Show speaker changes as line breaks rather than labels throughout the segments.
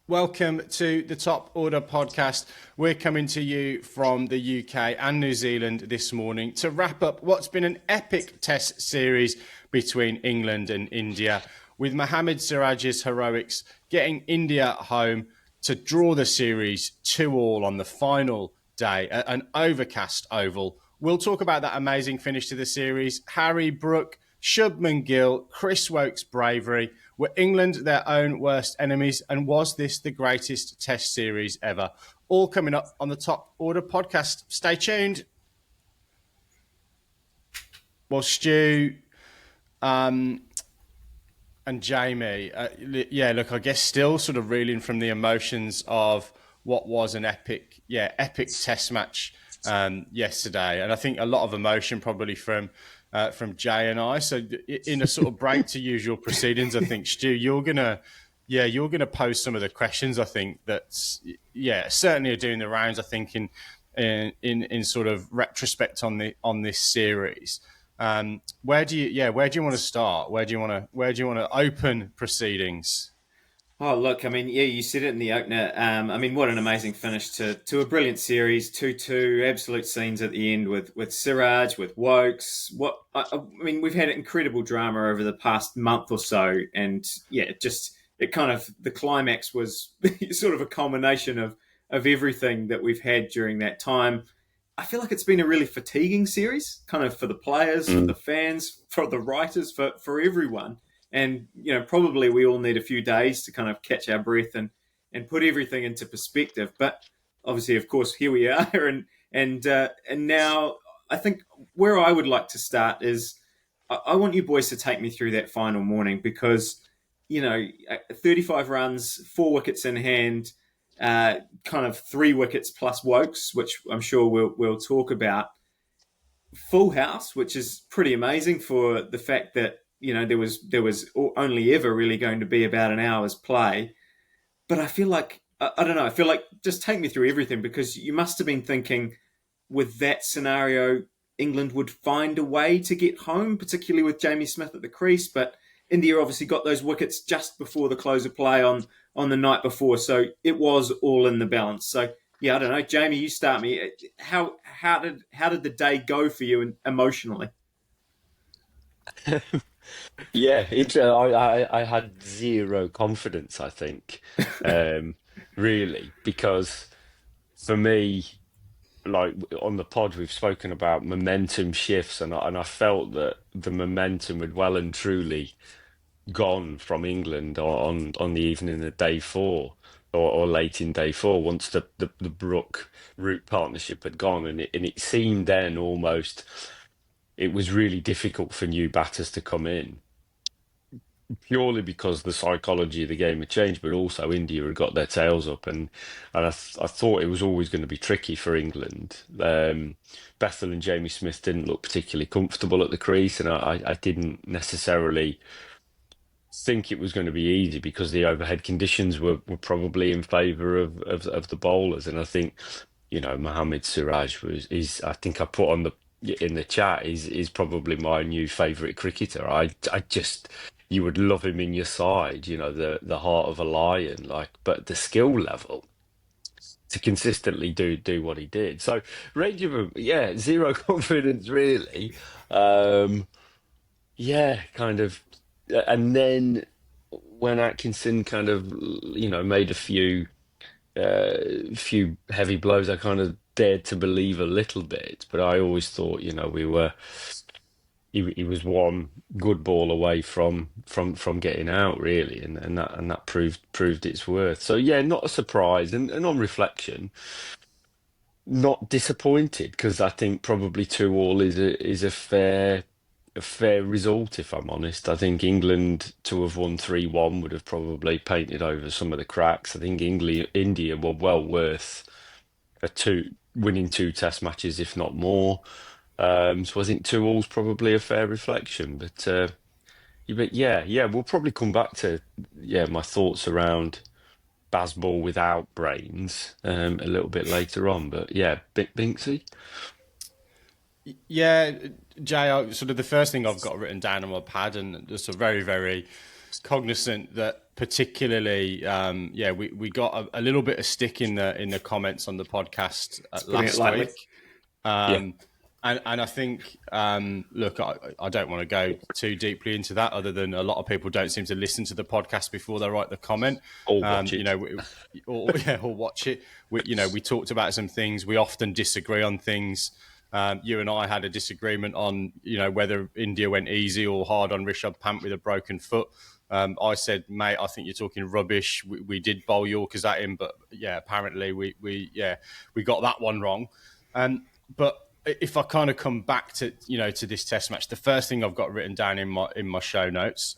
Welcome to the Top Order podcast. We're coming to you from the UK and New Zealand this morning to wrap up what's been an epic test series between England and India, with Mohammed Siraj's heroics getting India home to draw the series 2-2 on the final day at an overcast oval. We'll talk about that amazing finish to the series, Harry Brook, Shubman Gill, Chris Woakes' bravery. Were England their own worst enemies? And was this the greatest test series ever? All coming up on the Top Order podcast. Stay tuned. Well, Stu and Jamie, I guess still sort of reeling from the emotions of what was an epic test match yesterday. And I think a lot of emotion probably from Jay and I. So in a sort of break to usual proceedings, I think, Stu, you're gonna pose some of the questions. I think that's certainly are doing the rounds. I think in sort of retrospect on this series. Where do you want to start? Where do you want to open proceedings?
Oh, look, you said it in the opener. What an amazing finish to a brilliant series. 2-2, absolute scenes at the end with Siraj, with Woakes. We've had incredible drama over the past month or so. And the climax was sort of a culmination of everything that we've had during that time. I feel like it's been a really fatiguing series, kind of for the players, for the fans, for the writers, for everyone. And, probably we all need a few days to kind of catch our breath and put everything into perspective. But obviously, of course, here we are. And now I think where I would like to start is I want you boys to take me through that final morning because, 35 runs, 4 wickets in hand, kind of 3 wickets plus Woakes, which I'm sure we'll talk about. Full house, which is pretty amazing for the fact that, there was only ever really going to be about an hour's play. But I feel like, I don't know, I feel like just take me through everything because you must have been thinking with that scenario, England would find a way to get home, particularly with Jamie Smith at the crease. But India obviously got those wickets just before the close of play on the night before. So it was all in the balance. So, I don't know. Jamie, you start me. How did the day go for you emotionally?
I had zero confidence, I think, really, because for me, like on the pod, we've spoken about momentum shifts, and I felt that the momentum had well and truly gone from England on the evening of day 4 or late in day 4 once the Brook Root partnership had gone, and it seemed then almost it was really difficult for new batters to come in purely because the psychology of the game had changed, but also India had got their tails up, and I thought it was always going to be tricky for England. Bethel and Jamie Smith didn't look particularly comfortable at the crease, and I didn't necessarily think it was going to be easy because the overhead conditions were probably in favour of the bowlers, and I think Mohammed Siraj is I think I put on in the chat is probably my new favourite cricketer. I just you would love him in your side, the heart of a lion, but the skill level to consistently do what he did. So range of him, zero confidence really. Kind of, and then when Atkinson kind of made a few heavy blows, I kind of dared to believe a little bit, but I always thought he was one good ball away from getting out really, and that proved its worth. So not a surprise, and on reflection, not disappointed because I think probably 2-2 is a fair result, if I'm honest. I think England to have won 3-1 would have probably painted over some of the cracks. I think India were well worth winning 2 test matches, if not more. So I think 2-2 is probably a fair reflection. But we'll probably come back to my thoughts around Bazball without brains a little bit later on. But Binksy.
Yeah, Jay, sort of the first thing I've got written down on my pad, and just a very, very cognizant that particularly, we got a little bit of stick in the comments on the podcast last week. And I think, look, I don't want to go too deeply into that, other than a lot of people don't seem to listen to the podcast before they write the comment.
Or watch it.
Or watch it. We talked about some things. We often disagree on things. You and I had a disagreement on, whether India went easy or hard on Rishabh Pant with a broken foot. I said, mate, I think you're talking rubbish. We did bowl Yorkers at him, but apparently we got that one wrong. But if I kind of come back to this Test match, the first thing I've got written down in my show notes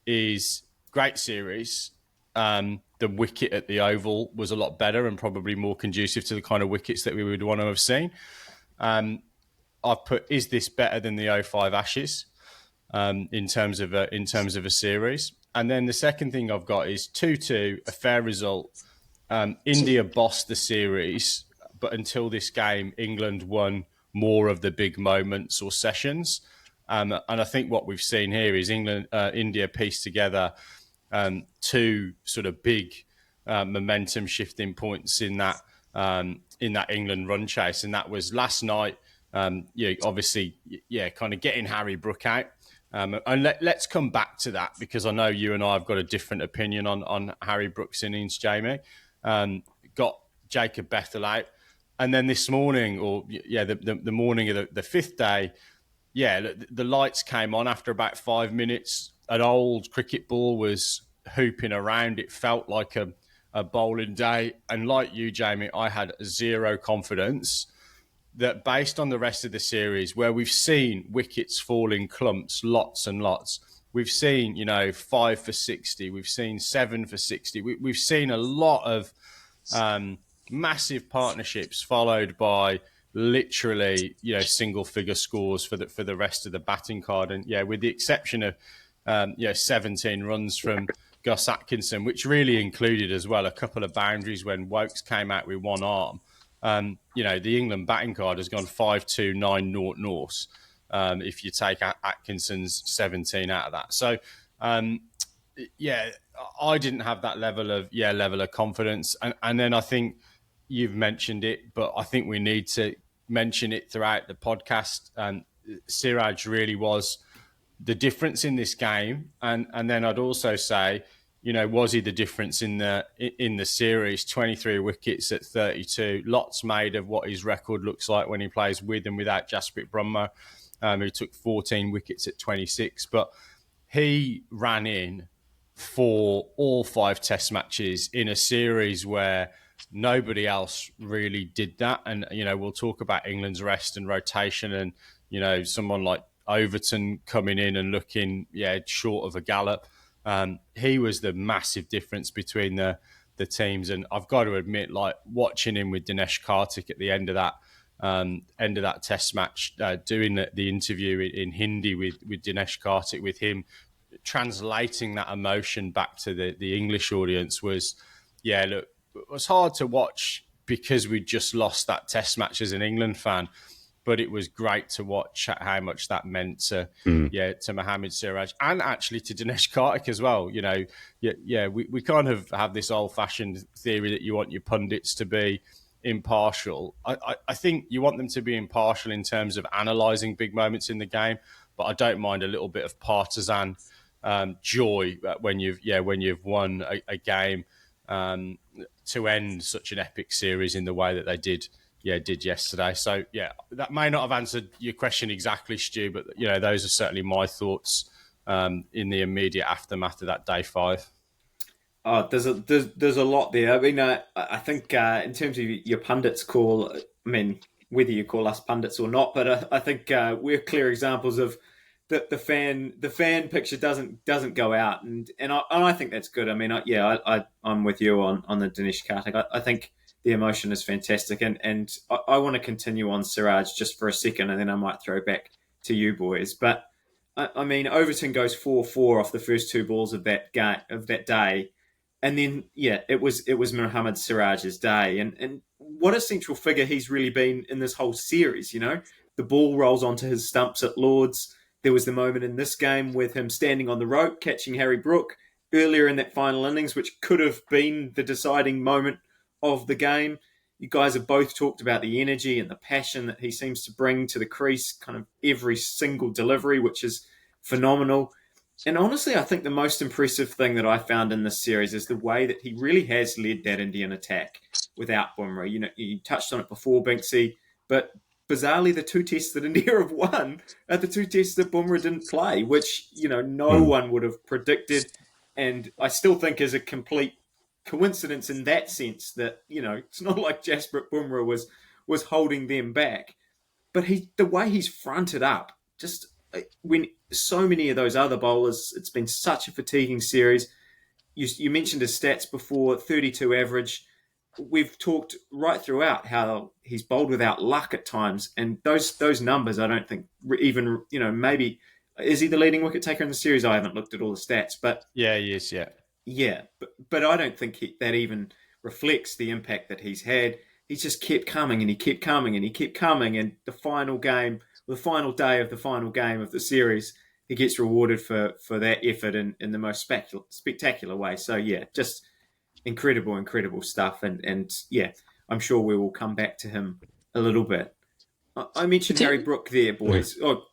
is great series. The wicket at the Oval was a lot better and probably more conducive to the kind of wickets that we would want to have seen. I've put, is this better than the '05 Ashes in terms of a series? And then the second thing I've got is 2-2, a fair result. India bossed the series, but until this game, England won more of the big moments or sessions. And I think what we've seen here is India pieced together two sort of big momentum shifting points in that England run chase. And that was last night, obviously, kind of getting Harry Brook out. And let's come back to that, because I know you and I have got a different opinion on Harry Brook's innings, Jamie. Got Jacob Bethel out. And then this morning, the morning of the fifth day, the lights came on after about 5 minutes. An old cricket ball was hooping around. It felt like a bowling day. And like you, Jamie, I had zero confidence that, based on the rest of the series, where we've seen wickets fall in clumps, lots and lots. We've seen, 5 for 60. We've seen 7 for 60. We've seen a lot of massive partnerships followed by literally, single figure scores for the rest of the batting card. And with the exception of 17 runs from Gus Atkinson, which really included as well a couple of boundaries when Wokes came out with one arm. The England batting card has gone 5-2-9-0 if you take Atkinson's 17 out of that. So I didn't have that level of confidence. And then I think you've mentioned it, but I think we need to mention it throughout the podcast. Siraj really was the difference in this game. And then I'd also say, was he the difference in the series? 23 wickets at 32. Lots made of what his record looks like when he plays with and without Jasprit Brahma, who took 14 wickets at 26. But he ran in for all 5 Test matches in a series where nobody else really did that. And, we'll talk about England's rest and rotation and, someone like Overton coming in and looking, short of a gallop. He was the massive difference between the teams. And I've got to admit, like, watching him with Dinesh Karthik at the end of that Test match, doing the interview in Hindi with Dinesh Karthik, with him translating that emotion back to the English audience was, it was hard to watch because we just lost that Test match as an England fan. But it was great to watch how much that meant to Mohammed Siraj and actually to Dinesh Karthik as well. We kind of have this old-fashioned theory that you want your pundits to be impartial. I think you want them to be impartial in terms of analysing big moments in the game, but I don't mind a little bit of partisan joy when you've won a game to end such an epic series in the way that they did yesterday. So, that may not have answered your question exactly, Stu, but, those are certainly my thoughts in the immediate aftermath of that day 5.
Oh, there's a lot there. I mean, I think in terms of your pundits call, I mean, whether you call us pundits or not, but I think we're clear examples of the fan picture doesn't go out, and I think that's good. I mean, I'm with you on the Dinesh Karthik. I think the emotion is fantastic, and I want to continue on Siraj just for a second, and then I might throw back to you boys. But I mean, Overton goes 4-4 off the first 2 balls of that day, and then it was Mohammed Siraj's day, and what a central figure he's really been in this whole series. The ball rolls onto his stumps at Lords. There was the moment in this game with him standing on the rope, catching Harry Brook earlier in that final innings, which could have been the deciding moment of the game. You guys have both talked about the energy and the passion that he seems to bring to the crease, kind of every single delivery, which is phenomenal. And honestly, I think the most impressive thing that I found in this series is the way that he really has led that Indian attack without Bumrah. You know, you touched on it before, Binksy, but bizarrely, the two tests that India have won are the two tests that Bumrah didn't play, which, you know, no one would have predicted. And I still think is a complete coincidence in that sense that, you know, it's not like Jasprit Bumrah was holding them back. But the way he's fronted up, just when so many of those other bowlers, it's been such a fatiguing series. You mentioned his stats before, 32 average. We've talked right throughout how he's bowled without luck at times, and those numbers, I don't think even, you know, maybe is he the leading wicket taker in the series? I haven't looked at all the stats, but
yeah, he is.
Yeah, but I don't think that even reflects the impact that he's had. He's just kept coming and he kept coming and he kept coming, and the final game, the final day of the final game of the series, he gets rewarded for that effort in the most spectacular way. So yeah, just incredible stuff, and yeah, I'm sure we will come back to him a little bit. I mentioned Harry Brook there, boys. Oh,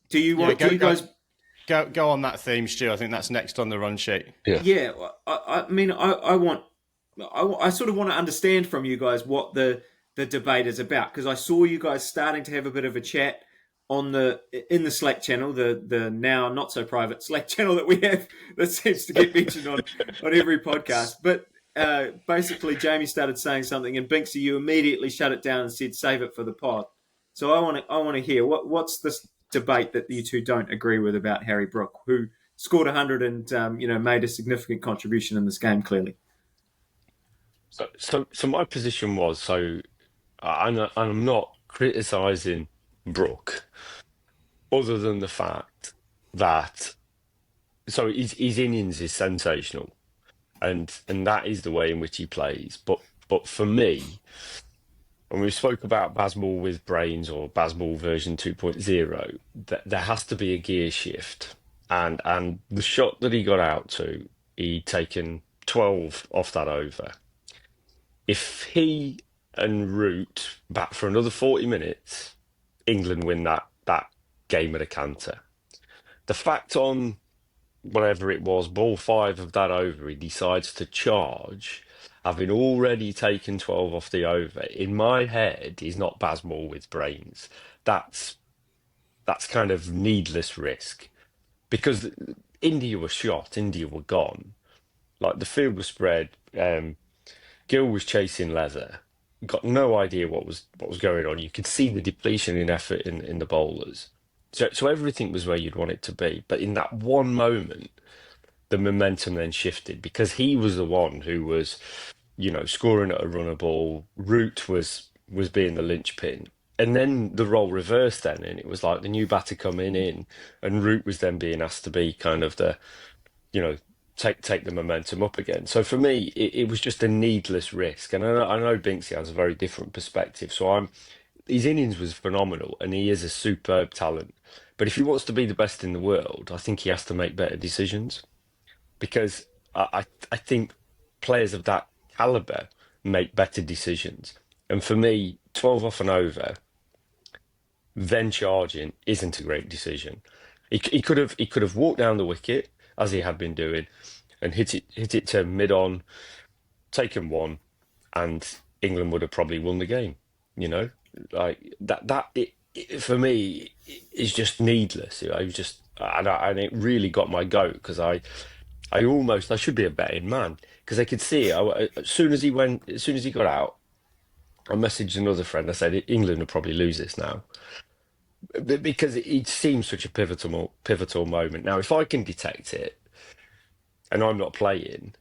do you want? Do you guys
go on that theme, Stu? I think that's next on the run sheet.
Yeah. I mean, I sort of want to understand from you guys what the debate is about, because I saw you guys starting to have a bit of a chat in the Slack channel, the now not so private Slack channel that we have that seems to get mentioned on every podcast. But basically, Jamie started saying something, and Binksy, you immediately shut it down and said, "Save it for the pod." So I want to hear what's this debate that you two don't agree with about Harry Brook, who scored 100 and made a significant contribution in this game, clearly.
So my position was, I'm not criticising Brook, other than the fact that his innings is sensational, and that is the way in which he plays. But for me, when we spoke about Bazball with brains or Bazball version 2.0, there has to be a gear shift, and the shot that he got out to, he'd taken 12 off that over. If he and Root bat for another 40 minutes, England win that game at a canter. The fact on whatever it was, ball 5 of that over, he decides to charge, having already taken 12 off the over. In my head, he's not Bazball with brains. That's kind of needless risk, because India were shot, India were gone. Like, the field was spread. Gill was chasing leather, got no idea what was going on. You could see the depletion in effort in the bowlers. So everything was where you'd want it to be. But in that one moment, the momentum then shifted, because he was the one who was, scoring at a runner ball. Root was being the linchpin. And then the role reversed then, and it was like the new batter coming in, and Root was then being asked to be kind of the, take the momentum up again. So for me, it was just a needless risk. And I know Binksy has a very different perspective. So his innings was phenomenal, and he is a superb talent. But if he wants to be the best in the world, I think he has to make better decisions, because I think players of that caliber make better decisions. And for me, 12 off and over, then charging isn't a great decision. He could have walked down the wicket, as he had been doing, and hit it to mid-on, taken one, and England would have probably won the game. Like that. For me, is just needless. It was just, and it really got my goat, because I should be a betting man, because I could see it. As soon as he got out, I messaged another friend. I said, England will probably lose this now, because it seems such a pivotal moment. Now, if I can detect it, and I'm not playing,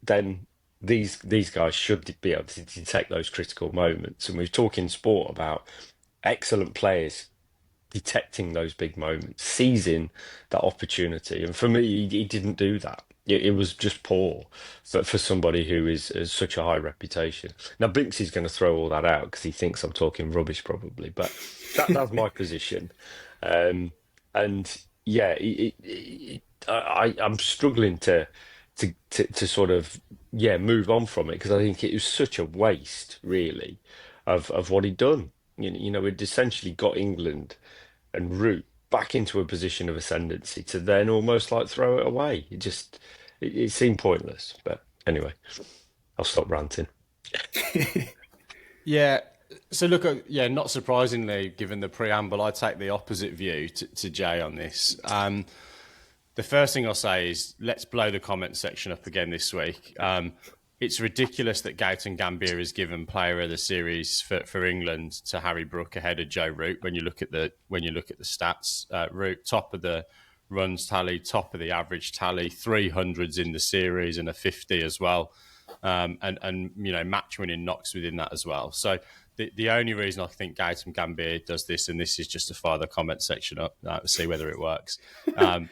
then these guys should be able to detect those critical moments. And we're talking sport about excellent players detecting those big moments, seizing that opportunity. And for me, he didn't do that. It was just poor for somebody who has such a high reputation. Now, Binksy's going to throw all that out because he thinks I'm talking rubbish, probably. But that's my position. And yeah, I'm struggling to sort of move on from it because I think it was such a waste, really, of what he'd done. It essentially got England and Root back into a position of ascendancy to then almost like throw it away. It seemed pointless. But anyway, I'll stop ranting.
Yeah. So look, not surprisingly, given the preamble, I take the opposite view to Jay on this. The first thing I'll say is let's blow the comment section up again this week. It's ridiculous that Gautam Gambhir is given Player of the Series for England to Harry Brook ahead of Joe Root. When you look at the stats, Root top of the runs tally, top of the average tally, 300s in the series and a 50 as well, and match winning knocks within that as well. So the only reason I think Gautam Gambhir does this, and this is just to fire the comment section up to see whether it works,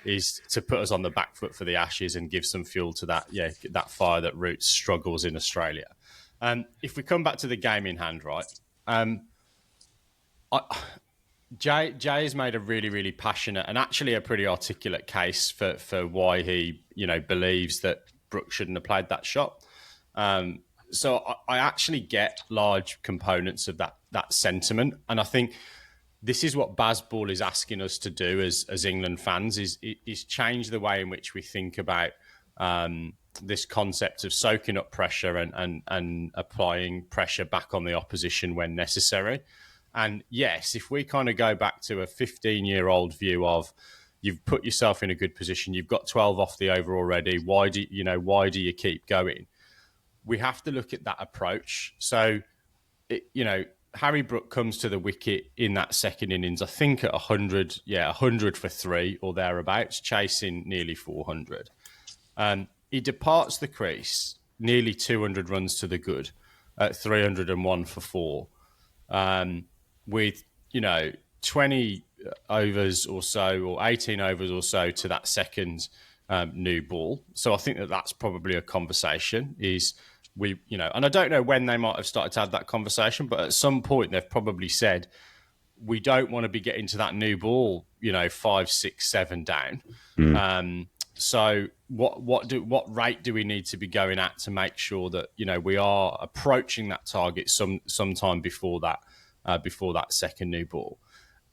is to put us on the back foot for the Ashes and give some fuel to that fire that Root struggles in Australia. If we come back to the game in hand, right, Jay has made a really, really passionate and actually a pretty articulate case for why he believes that Brook shouldn't have played that shot. So I actually get large components of that sentiment, and I think this is what Bazball is asking us to do as England fans is change the way in which we think about this concept of soaking up pressure and applying pressure back on the opposition when necessary. And yes, if we kind of go back to a 15-year-old view of you've put yourself in a good position, you've got 12 off the over already, why do you keep going? We have to look at that approach. So, Harry Brook comes to the wicket in that second innings, I think at 100 for 3 or thereabouts, chasing nearly 400. He departs the crease, nearly 200 runs to the good at 301 for 4, with, 20 overs or so, or 18 overs or so to that second new ball. So I think that's probably a conversation and I don't know when they might have started to have that conversation, but at some point they've probably said, we don't want to be getting to that new ball, 5, 6, 7 down. So what rate do we need to be going at to make sure that, we are approaching that target sometime before that second new ball?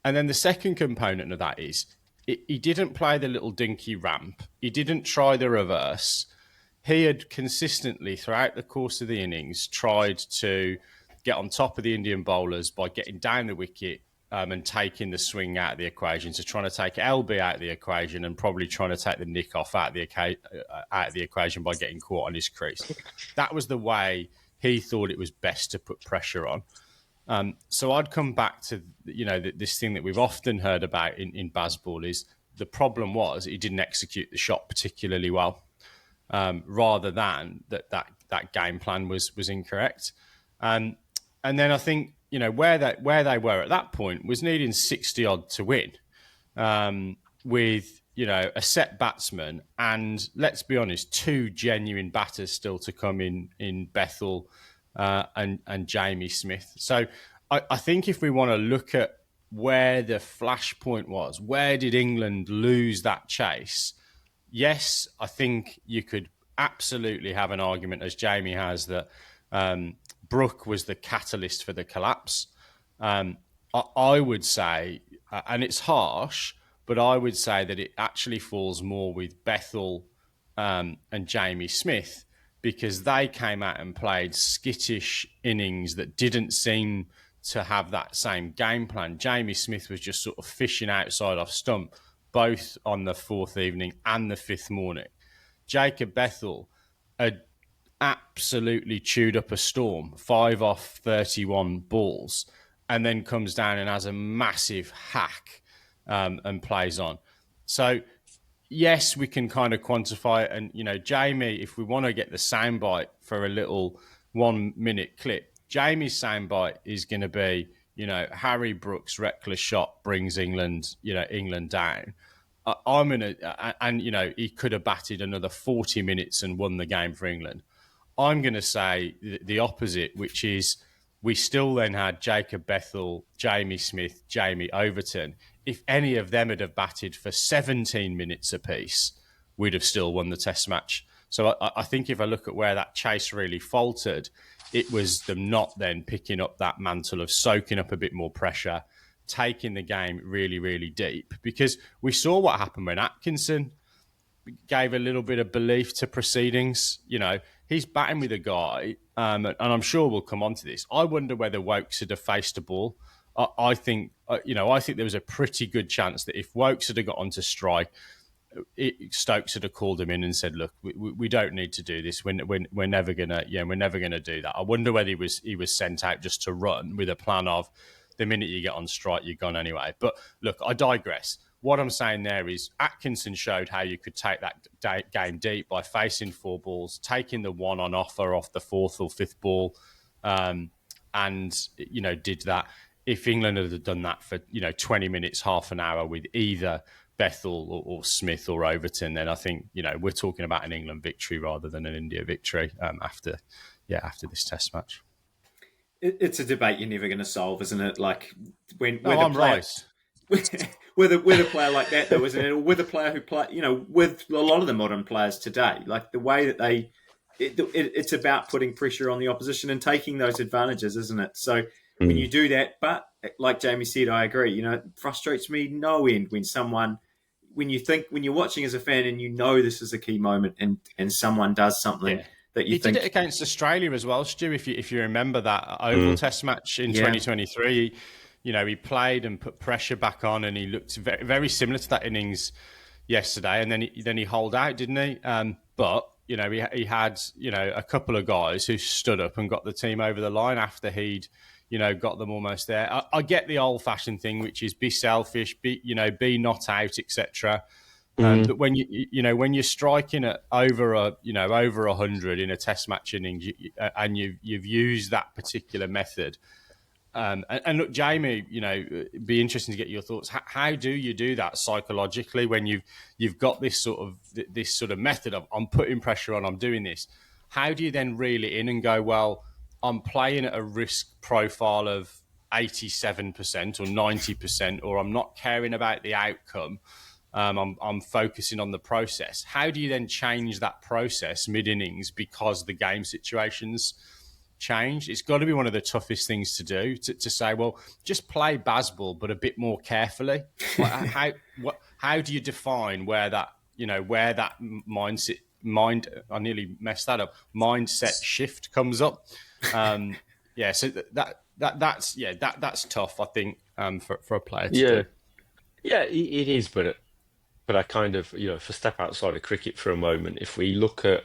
And then the second component of that is he didn't play the little dinky ramp. He didn't try the reverse. He had consistently, throughout the course of the innings, tried to get on top of the Indian bowlers by getting down the wicket and taking the swing out of the equation. So trying to take LB out of the equation and probably trying to take the nick off out of the equation by getting caught on his crease. That was the way he thought it was best to put pressure on. So I'd come back to this thing that we've often heard about in Bazball is the problem was he didn't execute the shot particularly well. Rather than that game plan was incorrect, and then I think where they were at that point was needing 60 odd to win, with a set batsman and let's be honest, 2 genuine batters still to come in Bethel and Jamie Smith. So I think if we want to look at where the flashpoint was, where did England lose that chase? Yes, I think you could absolutely have an argument, as Jamie has, that Brook was the catalyst for the collapse. I would say, and it's harsh, but I would say that it actually falls more with Bethel and Jamie Smith, because they came out and played skittish innings that didn't seem to have that same game plan. Jamie Smith was just sort of fishing outside off stump, both on the 4th evening and the 5th morning. Jacob Bethel had absolutely chewed up a storm, 5 off 31 balls, and then comes down and has a massive hack and plays on. So, yes, we can kind of quantify it. And, Jamie, if we want to get the soundbite for a little 1-minute clip, Jamie's soundbite is going to be, Harry Brook's reckless shot brings England down. He could have batted another 40 minutes and won the game for England. I'm going to say the opposite, which is we still then had Jacob Bethel, Jamie Smith, Jamie Overton if any of them had have batted for 17 minutes apiece, we'd have still won the Test match. So I think if I look at where that chase really faltered, it was them not then picking up that mantle of soaking up a bit more pressure, taking the game really, really deep. Because we saw what happened when Atkinson gave a little bit of belief to proceedings. You know, he's batting with a guy, and I'm sure we'll come on to this. I wonder whether Wokes had have faced a ball. I think there was a pretty good chance that if Wokes had got onto strike, Stokes had have called him in and said, "Look, we don't need to do this. We're never gonna do that." I wonder whether he was sent out just to run with a plan of the minute you get on strike, you're gone anyway. But look, I digress. What I'm saying there is Atkinson showed how you could take that game deep by facing 4 balls, taking the one on offer off the 4th or 5th ball, and did that. If England had done that for 20 minutes, half an hour with either Bethel or Smith or Overton, then I think we're talking about an England victory rather than an India victory after this Test match.
It's a debate you're never going to solve, isn't it? Like
I'm right.
With a player like that, though, isn't it? Or with a player who play, with a lot of the modern players today, like the way that it's about putting pressure on the opposition and taking those advantages, isn't it? So when you do that, but like Jamie said, I agree. It frustrates me no end when you're watching as a fan and this is a key moment and someone does something. Yeah. He did
it against Australia as well, Stu. If you remember that Oval Test match in 2023, he played and put pressure back on, and he looked very, very similar to that innings yesterday. And then he holed out, didn't he? But he had a couple of guys who stood up and got the team over the line after he'd got them almost there. I get the old-fashioned thing, which is be selfish, be not out, etc. But when you're striking at over 100 in a Test match innings, and you've used that particular method, and look, Jamie, be interesting to get your thoughts. How do you do that psychologically when you've got this sort of method of I'm putting pressure on, I'm doing this? How do you then reel it in and go, well, I'm playing at a risk profile of 87% or 90%, or I'm not caring about the outcome. I'm focusing on the process. How do you then change that process mid-innings because the game situations change? It's got to be one of the toughest things to do, to say, well, just play Bazball, but a bit more carefully. How do you define where that mindset, I nearly messed that up, mindset shift comes up? So that's tough, I think, for a player to do.
Yeah, it is, but I kind of, if I step outside of cricket for a moment, if we look at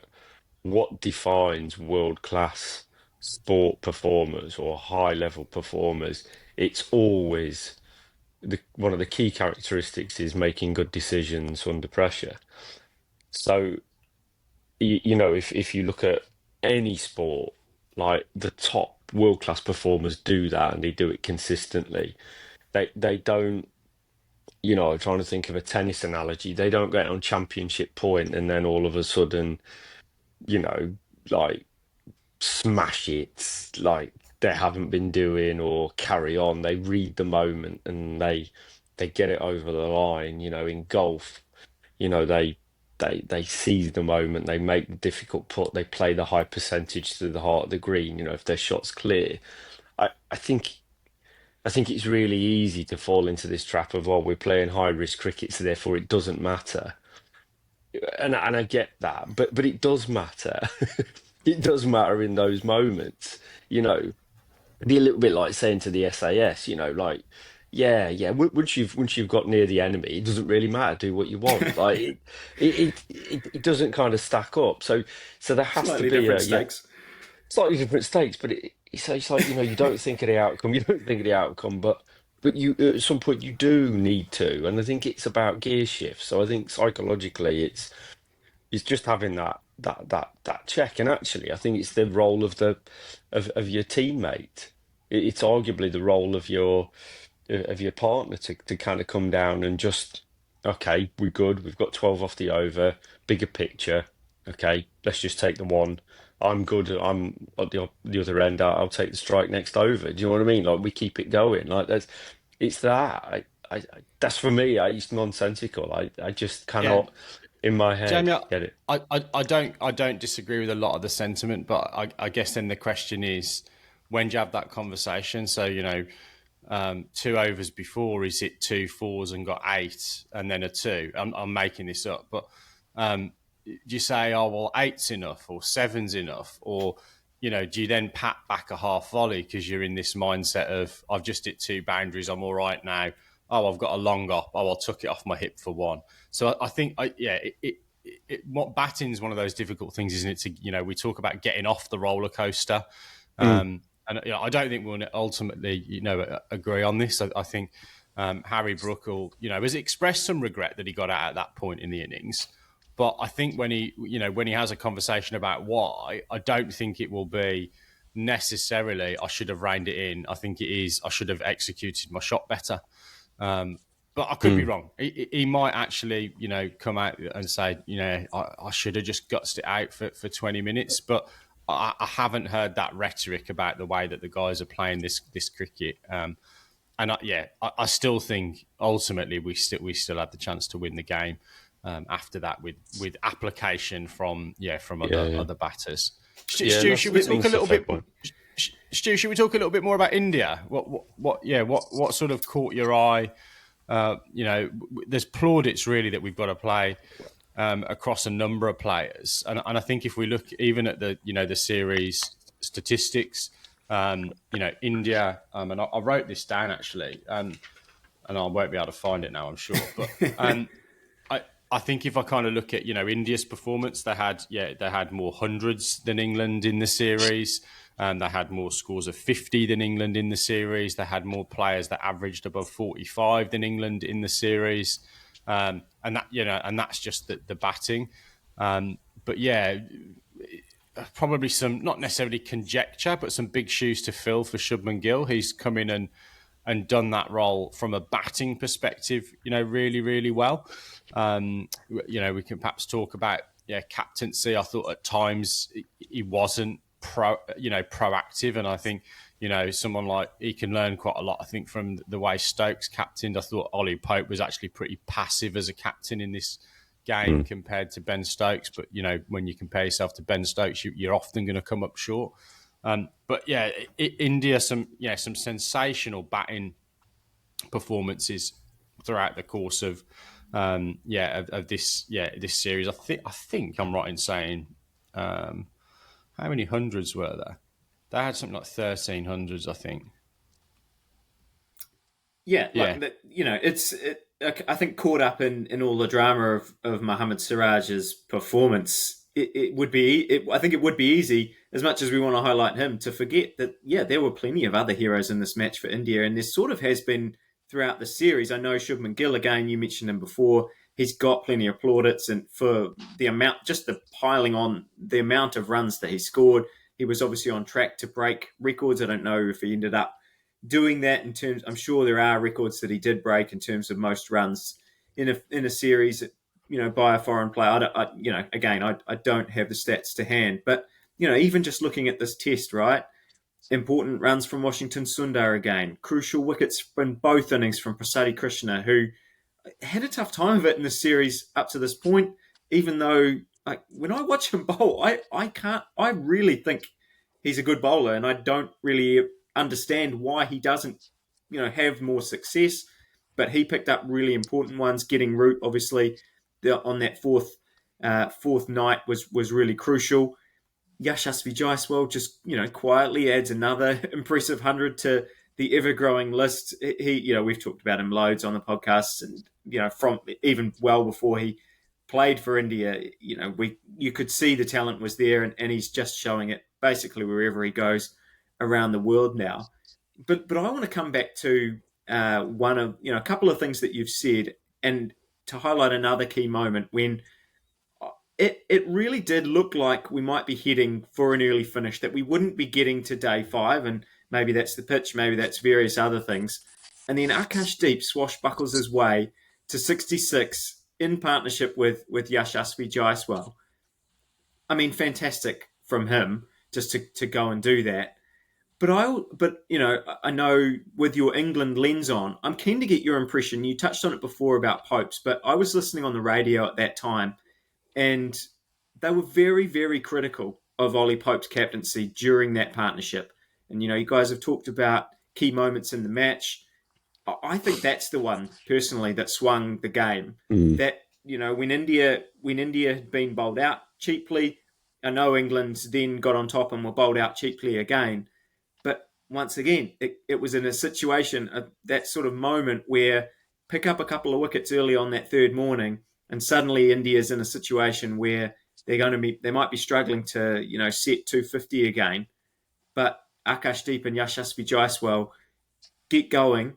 what defines world-class sport performers or high-level performers, it's always one of the key characteristics is making good decisions under pressure. So, if you look at any sport, like the top world-class performers do that, and they do it consistently. They don't. I'm trying to think of a tennis analogy. They don't get on championship point and then all of a sudden, like smash it like they haven't been doing or carry on. They read the moment and they get it over the line. In golf, they seize the moment. They make the difficult putt. They play the high percentage to the heart of the green. If their shot's clear, I think it's really easy to fall into this trap of, we're playing high risk cricket, so therefore it doesn't matter. And I get that, but it does matter. It does matter in those moments. It'd be a little bit like saying to the SAS, once you've got near the enemy, it doesn't really matter. Do what you want. Like it doesn't kind of stack up. So there has
slightly
to be
different stakes.
Slightly different stakes, but it's like you don't think of the outcome, but you at some point you do need to, and I think it's about gear shifts. So I think psychologically it's just having that check, and actually I think it's the role of your teammate. It's arguably the role of your partner to kind of come down and just, okay, we're good. We've got 12 off the over, bigger picture. Okay, let's just take the one. I'm good. I'm at the other end. I'll take the strike next over. Do you know what I mean? Like we keep it going. Like it's that. that's for me. It's nonsensical. I just
Yeah,
cannot, in my head,
Jamie,
get it.
I don't disagree with a lot of the sentiment, but I guess then the question is, when do you have that conversation? So, two overs before, is it two fours and got eight and then a two? I'm making this up, but do you say, oh, well, eight's enough or seven's enough? Or, do you then pat back a half volley because you're in this mindset of, I've just hit two boundaries, I'm all right now. Oh, I've got a long up. Oh, I took it off my hip for one. So I think, what batting's one of those difficult things, isn't it? We talk about getting off the roller coaster.
Mm,
And I don't think we'll ultimately, agree on this. I think Harry Brook has expressed some regret that he got out at that point in the innings. But I think when he has a conversation about why, I don't think it will be necessarily I should have reined it in. I think it is I should have executed my shot better. But I could be
mm.
wrong. He might actually, come out and say, I should have just gutsed it out for 20 minutes. But I haven't heard that rhetoric about the way that the guys are playing this cricket. I still think ultimately we still had the chance to win the game after that with application from
Yeah.
other batters.
Yeah,
Stu, should we talk a
that's a
little
fair
bit?
point.
Stu, should we talk a little bit more about India? What sort of caught your eye? There's plaudits really that we've got to play across a number of players, and I think if we look even at the series statistics, India, and I wrote this down actually, and I won't be able to find it now, I'm sure, but I think if I kind of look at India's performance, they had more hundreds than England in the series. They had more scores of 50 than England in the series. They had more players that averaged above 45 than England in the series, and that's just the batting. But yeah, probably some not necessarily conjecture, but some big shoes to fill for Shubman Gill. He's come in and done that role from a batting perspective, really, really well. We can perhaps talk about captaincy. I thought at times he wasn't proactive, and I think someone like he can learn quite a lot. I think from the way Stokes captained, I thought Ollie Pope was actually pretty passive as a captain in this game compared to Ben Stokes. But when you compare yourself to Ben Stokes, you're often going to come up short. But yeah, India some sensational batting performances throughout the course of this series. I think I'm right in saying how many hundreds were there? They had something like 1300s, I think.
Yeah,
Yeah,
I think caught up in all the drama of Mohammed Siraj's performance, I think it would be easy, as much as we want to highlight him, to forget that, there were plenty of other heroes in this match for India, and there sort of has been throughout the series. I know Shubman Gill, again, you mentioned him before, he's got plenty of plaudits, and for the amount, just the piling on, the amount of runs that he scored, he was obviously on track to break records. I don't know if he ended up doing that in terms. I'm sure there are records that he did break in terms of most runs in a series, by a foreign player. I don't have the stats to hand, but even just looking at this test, right? Important runs from Washington Sundar again, crucial wickets in both innings from Prasadi Krishna, who had a tough time of it in the series up to this point. Even though, when I watch him bowl, I really think he's a good bowler, and I don't really understand why he doesn't, have more success. But he picked up really important ones. Getting Root, obviously, on that fourth night was really crucial. Yashasvi Jaiswal just, quietly adds another impressive 100 to the ever-growing list. He, we've talked about him loads on the podcast, and, from even well before he played for India, you could see the talent was there, and he's just showing it basically wherever he goes around the world now. But I want to come back to one of, a couple of things that you've said, and to highlight another key moment when it really did look like we might be heading for an early finish, that we wouldn't be getting to day 5, and maybe that's the pitch, maybe that's various other things. And then Akash Deep swashbuckles his way to 66 in partnership with Yashasvi Jaiswal. I mean, fantastic from him just to go and do that. but I know with your England lens on, I'm keen to get your impression. You touched on it before about Popes, but I was listening on the radio at that time, and they were very, very critical of Ollie Pope's captaincy during that partnership. And you guys have talked about key moments in the match. I think that's the one personally that swung the game. That when India had been bowled out cheaply, I know England then got on top and were bowled out cheaply again. But once again, it was in a situation, that sort of moment where pick up a couple of wickets early on that third morning, and suddenly India's in a situation where they might be struggling to set 250 again. But Akash Deep and Yashasvi Jaiswal get going,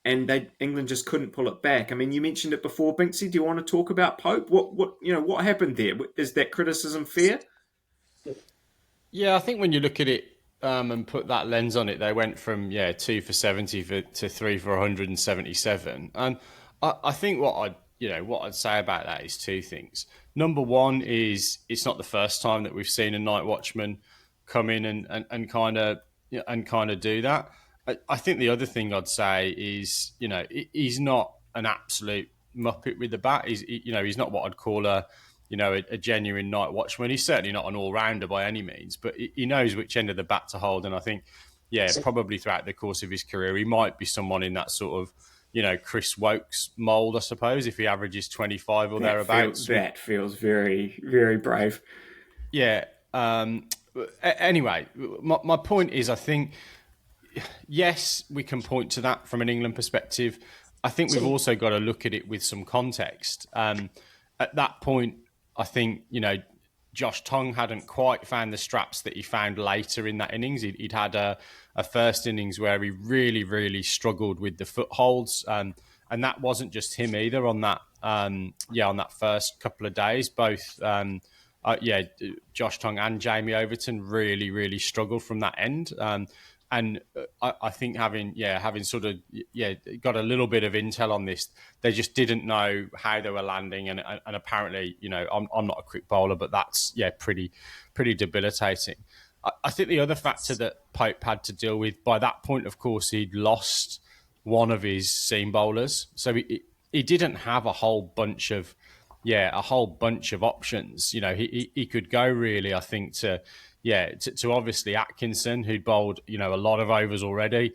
and England just couldn't pull it back. I mean, you mentioned it before, Binksy. Do you want to talk about Pope? What happened there? Is that criticism fair?
Yeah, I think when you look at it and put that lens on it, they went from 2 for 70 to 3 for 177. And I think what I'd say about that is two things. Number one is it's not the first time that we've seen a night watchman come in and kind of do that. I think the other thing I'd say is he's not an absolute muppet with the bat. He's not what I'd call a genuine night watchman. He's certainly not an all-rounder by any means, but he knows which end of the bat to hold. And I think, probably throughout the course of his career, he might be someone in that sort of, Chris Woakes mould, I suppose, if he averages 25 or thereabouts.
That feels very, very brave.
Yeah. Anyway, my point is, I think, yes, we can point to that from an England perspective. I think we've also got to look at it with some context. At that point, I think, Josh Tongue hadn't quite found the straps that he found later in that innings. He'd had a first innings where he really, really struggled with the footholds. And that wasn't just him either on that, on that first couple of days. Both, Josh Tongue and Jamie Overton really, really struggled from that end. And I think having sort of got a little bit of intel on this, they just didn't know how they were landing, and apparently, I'm not a quick bowler, but that's pretty debilitating. I think the other factor that Pope had to deal with by that point, of course, he'd lost one of his seam bowlers, so he didn't have a whole bunch of options. He could go really, I think, to obviously Atkinson, who'd bowled, a lot of overs already.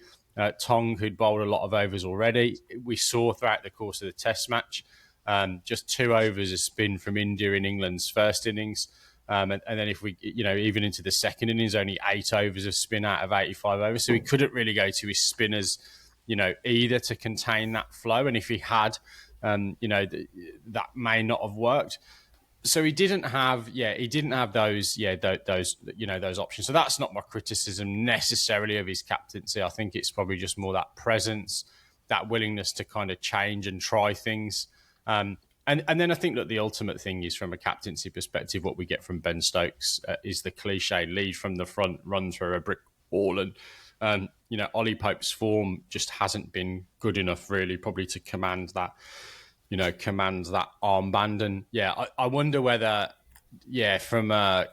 Tong, who'd bowled a lot of overs already. We saw throughout the course of the Test match, just 2 overs of spin from India in England's first innings. And then if we, even into the second innings, only 8 overs of spin out of 85 overs. So he couldn't really go to his spinners, either to contain that flow. And if he had, that may not have worked. So he didn't have those options. So that's not my criticism necessarily of his captaincy. I think it's probably just more that presence, that willingness to kind of change and try things. And then I think that the ultimate thing is, from a captaincy perspective, what we get from Ben Stokes is the cliche lead from the front, run through a brick wall. And, Ollie Pope's form just hasn't been good enough, really, probably to command that armband. And I wonder whether, from a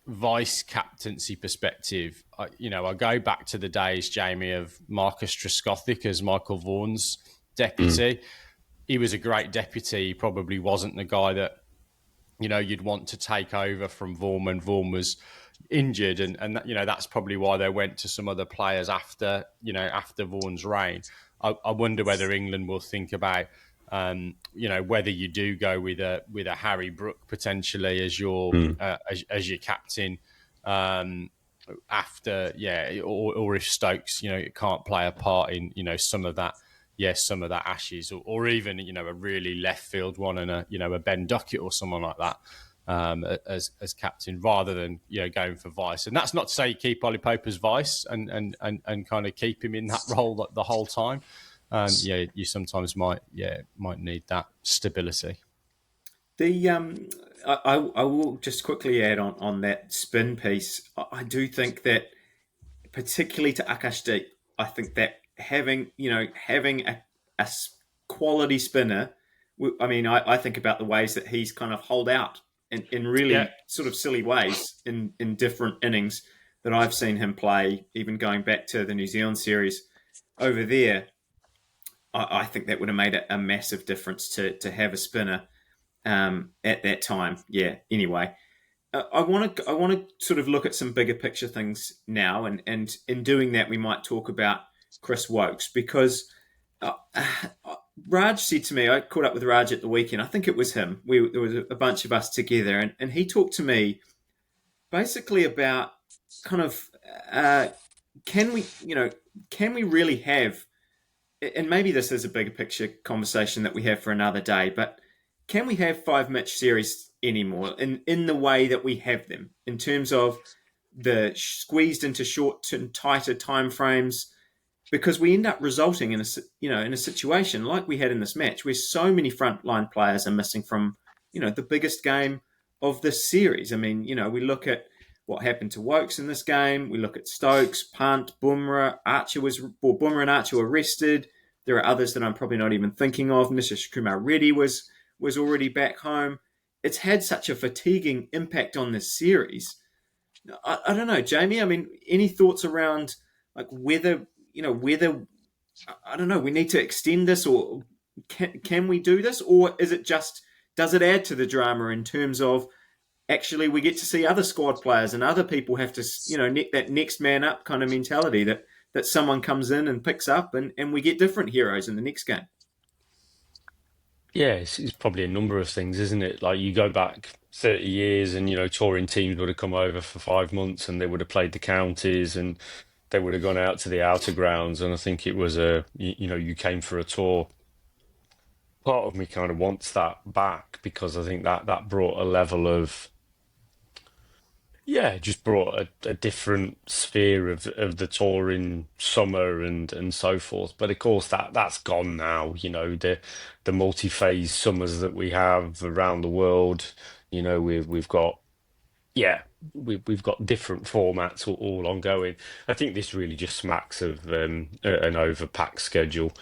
vice captaincy perspective, I go back to the days, Jamie, of Marcus Trescothick as Michael Vaughan's deputy. He was a great deputy. He probably wasn't the guy that, you'd want to take over from Vaughan when Vaughan was injured. And that's probably why they went to some other players after Vaughan's reign. I wonder whether England will think about, whether you do go with a Harry Brook potentially as your captain after, or if Stokes, can't play a part in, some of that Ashes, or even, a really left field one and a Ben Duckett or someone like that as captain, rather than going for vice. And that's not to say you keep Ollie Pope as vice and kind of keep him in that role the whole time. You sometimes might need that stability.
I will just quickly add on that spin piece. I do think that, particularly to Akash Deep, I think that having a quality spinner. I mean, I think about the ways that he's kind of holed out in really sort of silly ways in different innings. that I've seen him play, even going back to the New Zealand series over there, I think that would have made a massive difference to have a spinner at that time. Yeah. Anyway, I want to sort of look at some bigger picture things now, and in doing that, we might talk about Chris Wokes, because Raj said to me, I caught up with Raj at the weekend. I think it was him. There was a bunch of us together, and he talked to me basically about kind of can we really have, and maybe this is a bigger picture conversation that we have for another day, but can we have 5-match series anymore in the way that we have them, in terms of the squeezed into short and tighter timeframes? Because we end up resulting in a situation like we had in this match, where so many frontline players are missing from the biggest game of this series. I mean, we look at what happened to Wokes in this game. We look at Stokes, Punt, Bumrah, Bumrah and Archer were rested. There are others that I'm probably not even thinking of. Mr. Kumar Reddy was already back home. It's had such a fatiguing impact on this series. I don't know, Jamie. I mean, any thoughts around like whether I don't know, we need to extend this, or can we do this, or is it just, does it add to the drama in terms of actually we get to see other squad players and other people have to that next man up kind of mentality that someone comes in and picks up, and we get different heroes in the next game?
Yeah, it's probably a number of things, isn't it? Like, you go back 30 years and, touring teams would have come over for 5 months and they would have played the counties and they would have gone out to the outer grounds. And I think it was you came for a tour. Part of me kind of wants that back, because I think that brought a level of, yeah, it just brought a different sphere of the touring summer and so forth. But of course, that's gone now. The multi-phase summers that we have around the world. We've got, yeah, we've got different formats all ongoing. I think this really just smacks of an overpacked schedule.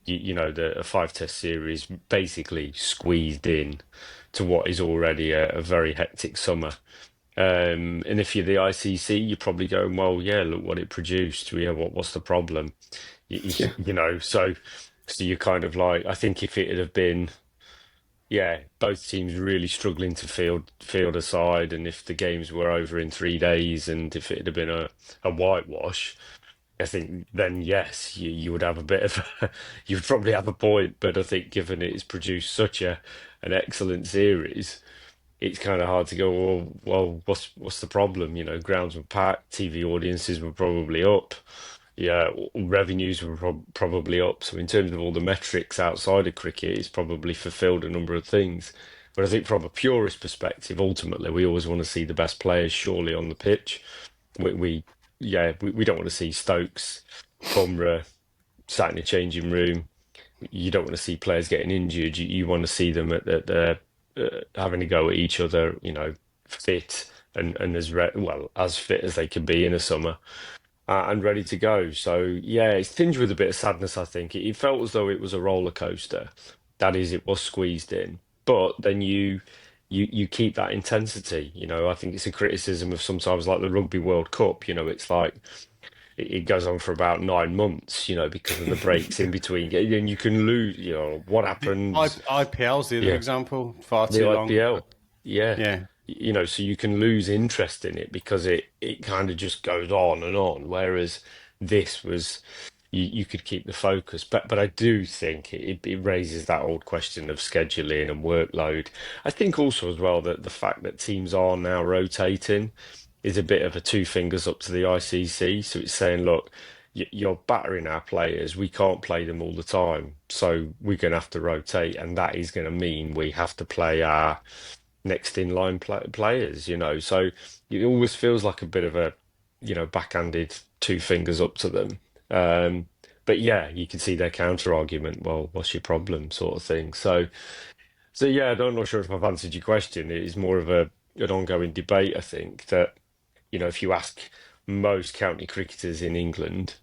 A 5-test series basically squeezed in to what is already a very hectic summer. And if you're the ICC, you're probably going, well, yeah, look what it produced. Yeah, what's the problem?
Yeah.
So you're kind of like, I think if it had been, yeah, both teams really struggling to field a side, and if the games were over in 3 days, and if it had been a whitewash, I think then yes, you would have a bit of you would probably have a point. But I think given it's produced such an excellent series, it's kind of hard to go, well, what's the problem? Grounds were packed, TV audiences were probably up, yeah, revenues were probably up. So in terms of all the metrics outside of cricket, it's probably fulfilled a number of things. But I think from a purist perspective, ultimately, we always want to see the best players surely on the pitch. We don't want to see Stokes, Bumrah sat in a changing room. You don't want to see players getting injured. You want to see them at the having a go at each other, fit and as fit as they can be in a summer, and ready to go. So yeah, it's tinged with a bit of sadness. I think it felt as though it was a roller coaster. That is, it was squeezed in, but then you keep that intensity. I think it's a criticism of sometimes like the Rugby World Cup. It's like it goes on for about 9 months, because of the breaks in between, and you can lose. What happens?
IPL's the other
Yeah.
example, far
The
too long.
IPL, yeah.
Yeah.
So you can lose interest in it because it kind of just goes on and on. Whereas this was, you could keep the focus. But I do think it raises that old question of scheduling and workload. I think also as well that the fact that teams are now rotating is a bit of a two fingers up to the ICC. So it's saying, look, you're battering our players. We can't play them all the time. So we're going to have to rotate. And that is going to mean we have to play our next in line players, So it always feels like a bit of a, backhanded two fingers up to them. But yeah, you can see their counter argument. Well, what's your problem, sort of thing. So yeah, I'm not sure if I've answered your question. It is more of an ongoing debate. I think that if you ask most county cricketers in England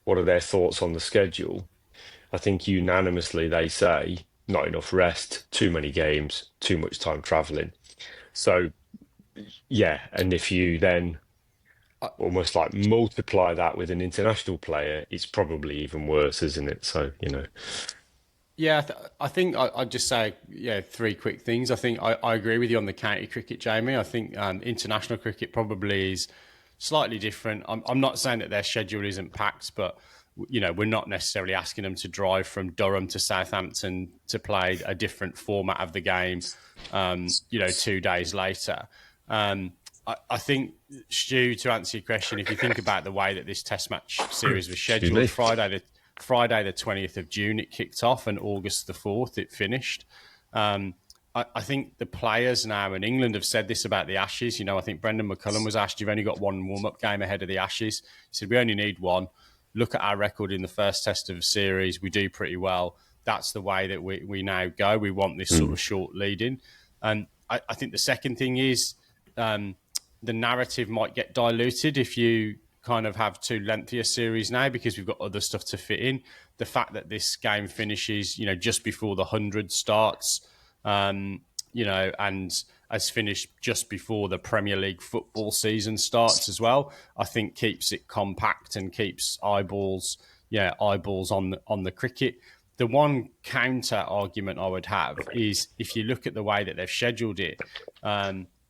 what are their thoughts on the schedule, I think unanimously they say not enough rest, too many games, too much time travelling. So, yeah, and if you then almost like multiply that with an international player, it's probably even worse, isn't it? So,
Yeah, I think I'd just say, three quick things. I think I agree with you on the county cricket, Jamie. I think international cricket probably is slightly different. I'm not saying that their schedule isn't packed, but we're not necessarily asking them to drive from Durham to Southampton to play a different format of the game, 2 days later. I think, Stu, to answer your question, if you think about the way that this Test match series was scheduled, Friday the 20th of June it kicked off, and August the 4th it finished. I think the players now in England have said this about the Ashes. I think Brendan McCullum was asked, you've only got one warm-up game ahead of the Ashes. He said, we only need one. Look at our record in the first test of the series. We do pretty well. That's the way that we now go. We want this sort of short lead-in. And I think the second thing is the narrative might get diluted if you kind of have too lengthy a series now, because we've got other stuff to fit in. The fact that this game finishes, just before the 100 starts, and has finished just before the Premier League football season starts as well, I think keeps it compact and keeps eyeballs on the cricket. The one counter argument I would have is if you look at the way that they've scheduled it,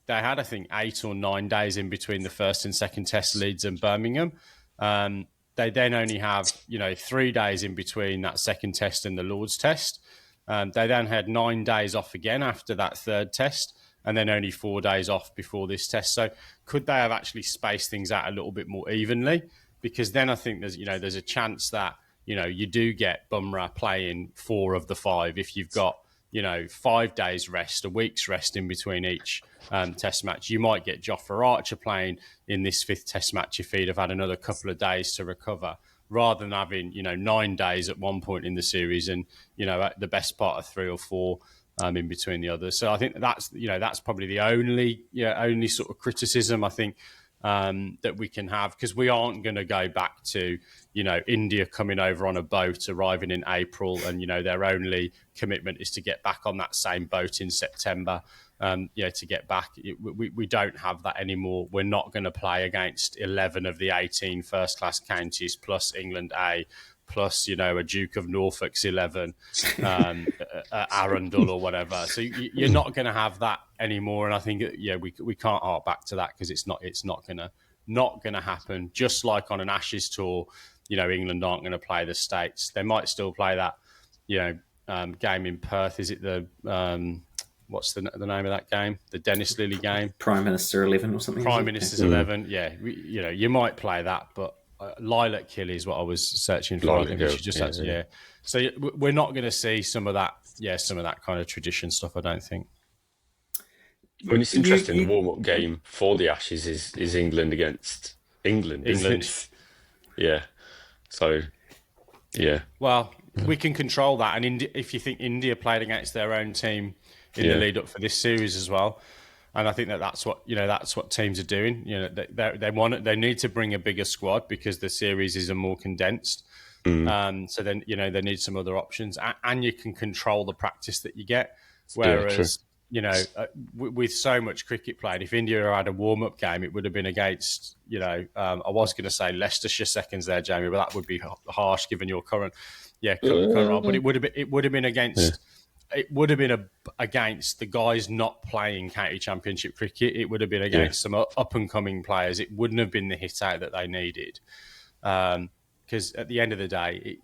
they had, I think, 8 or 9 days in between the first and second test, Leeds and Birmingham. They then only have, 3 days in between that second test and the Lord's test. They then had 9 days off again after that third test, and then only 4 days off before this test. So could they have actually spaced things out a little bit more evenly? Because then I think there's a chance that, you do get Bumrah playing 4 of the 5 if you've got, 5 days rest, a week's rest in between each test match. You might get Jofra Archer playing in this 5th test match if he'd have had another couple of days to recover, rather than having 9 days at one point in the series and the best part of 3 or 4 in between the others. So I think that's probably the only sort of criticism I think that we can have, because we aren't going to go back to India coming over on a boat, arriving in April, and their only commitment is to get back on that same boat in September. To get back, we don't have that anymore. We're not going to play against 11 of the 18 first-class counties plus England A, plus a Duke of Norfolk's 11, Arundel or whatever. So you're not going to have that anymore. And I think we can't hark back to that, because it's not going to happen. Just like on an Ashes tour, England aren't going to play the States. They might still play that game in Perth. Is it the what's the name of that game? The Dennis Lilly game?
Prime Minister 11 or something.
Prime Minister's 11. Yeah, you might play that, but Lilac Kill is what I was searching for. I think we should just So we're not going to see some of that kind of tradition stuff, I don't think.
Well, it's interesting. The warm-up game for the Ashes is England against England. Yeah. So, yeah.
Well, we can control that, and if you think India played against their own team in the lead up for this series as well, and I think that's what teams are doing. They need to bring a bigger squad because the series is more condensed. So then they need some other options, and you can control the practice that you get. Whereas with so much cricket played, if India had a warm-up game, it would have been against I was going to say Leicestershire seconds there, Jamie, but that would be harsh given your current role. But it would have been against. It would have been against the guys not playing county championship cricket. It would have been against some up-and-coming players. It wouldn't have been the hit-out that they needed. Because at the end of the day,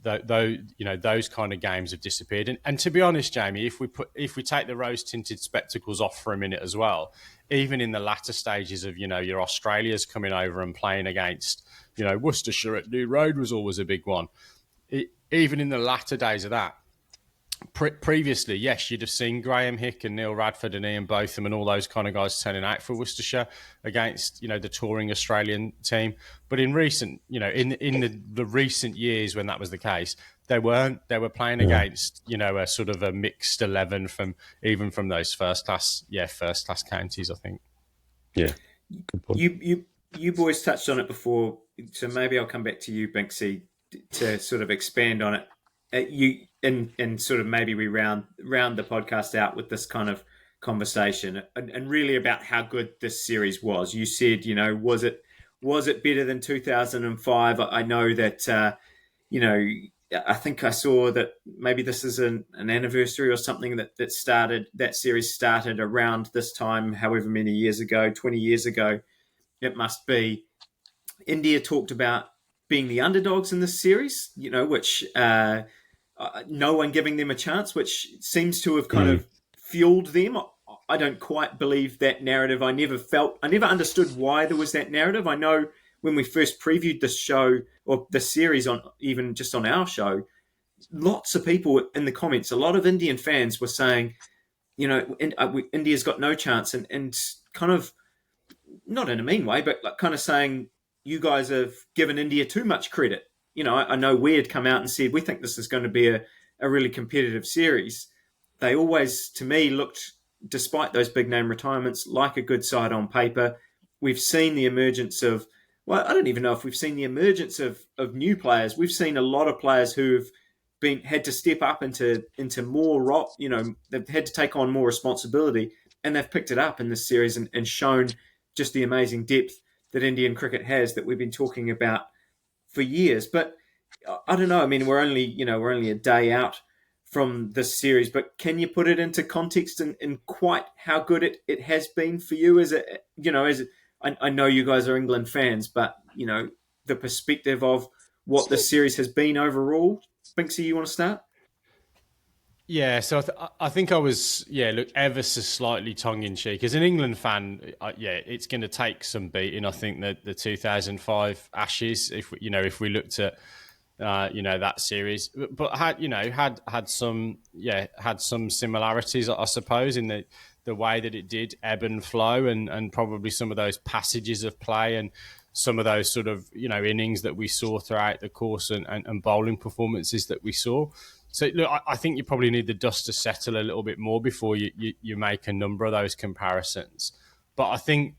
those kind of games have disappeared. And to be honest, Jamie, if we take the rose-tinted spectacles off for a minute as well, even in the latter stages of your Australias coming over and playing against Worcestershire at New Road was always a big one. Even in the latter days of that. Previously, yes, you'd have seen Graham Hick and Neil Radford and Ian Botham and all those kind of guys turning out for Worcestershire against the touring Australian team. But in recent, in the recent years when that was the case, they weren't. They were playing against a sort of a mixed 11 from those first class counties, I think.
Yeah,
you boys touched on it before, so maybe I'll come back to you, Binksy, to sort of expand on it. And sort of maybe we round the podcast out with this kind of conversation, and really about how good this series was. You said, was it better than 2005? I know that I think I saw that maybe this is an anniversary or something that series started around this time, however many years ago, 20 years ago, it must be. India talked about being the underdogs in this series, which no one giving them a chance, which seems to have kind of fueled them. I don't quite believe that narrative. I never understood why there was that narrative. I know when we first previewed this show or the series even just on our show, lots of people in the comments, a lot of Indian fans were saying, India's got no chance, and kind of not in a mean way, but like kind of saying you guys have given India too much credit. I know we had come out and said we think this is going to be a really competitive series. They always, to me, looked, despite those big name retirements, like a good side on paper. We've seen the emergence of, I don't even know if we've seen the emergence of new players. We've seen a lot of players who've had to step up into more rock. They've had to take on more responsibility, and they've picked it up in this series and shown just the amazing depth that Indian cricket has that we've been talking about for years. But I don't know. I mean, we're only a day out from this series, but can you put it into context and quite how good it has been for you? I know you guys are England fans, but the perspective of what this series has been overall. Binksy, you want to start?
Yeah, so I think I was, ever so slightly tongue-in-cheek. As an England fan, it's going to take some beating. I think that the 2005 Ashes, if we looked at, that series, but had some similarities, I suppose, in the way that it did ebb and flow, and probably some of those passages of play and some of those sort of, innings that we saw throughout the course and bowling performances that we saw. So, look, I think you probably need the dust to settle a little bit more before you make a number of those comparisons. But I think,